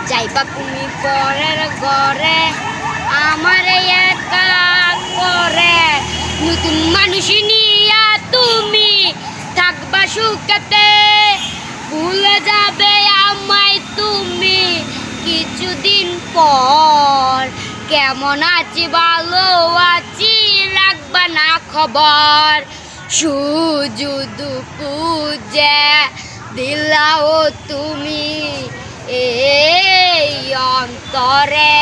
যাইবা তুমি পরের ঘরে আমার একা করে, নতুন মানুষ নিয়া তুমি থাকবা সুখেতে, ভুলে যাবে আমায় তুমি কিছুদিন পর। কেমন আছি ভালো আছি রাখবা না খবর, শুধু পুজে দিলাও তুমি এই অন্তরে।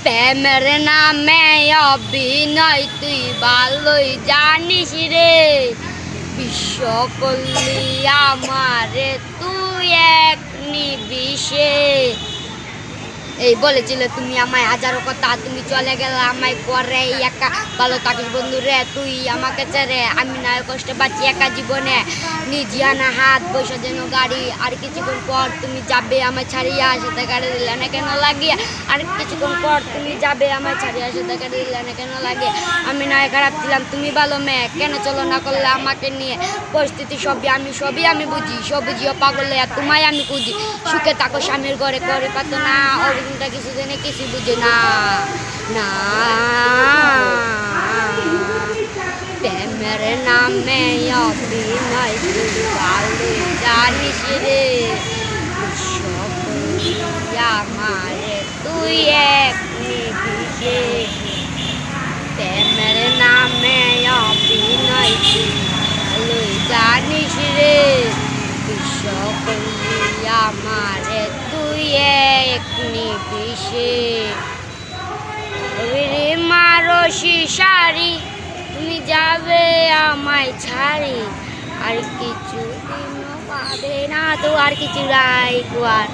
প্রেমের নামে অভিনয় তুই ভালোই জানিস রে, বিশ্ব করলি আমারে তুই এক নিবিষে। এই বলেছিলে তুমি আমায় হাজারো কথা, তুমি চলে গেলে আমায় করে একা, ভালো থাকিস বন্ধু রে তুই আমাকে ছেড়ে, আমি না কষ্টে বাঁচি একা জীবনে, নিজিয়ানা হাত বসে যেন গাড়ি। আর কিছুক্ষণ পর তুমি যাবে আমায় ছাড়িয়া, সাথে গাড়ি দিলে না কেন লাগিয়া। আর কিছুক্ষণ পর তুমি যাবে আমায় ছাড়িয়া, সাথে গাড়ি দিলে না কেন লাগে। আমি নয় খারাপ ছিলাম তুমি ভালো মেয়ে, কেন চলো না করলে আমাকে নিয়ে। পরিস্থিতি সবই আমি বুঝি, সব বুঝিও পাগলে তোমায় আমি খুঁজি। সুখে থাকো স্বামীর ঘরে করে পাতো না, অভিযোগটা কিছু জানে কিছু বুঝে না। না প্রেমের নামে অভিনয় তুই ভালো জানিস রে, আমারে তুই এক নিবিষে। প্রেমের নামে অভিনয় তুই ভালো জানিস রে, বিশ্ব করলি আমারে তুই এক নিবিষে। মারো শিশারি তুমি যাবে আমায় ছাড়ি, আর কিছু দিনও পাবে না তো আর কিছু রাই কুয়ার।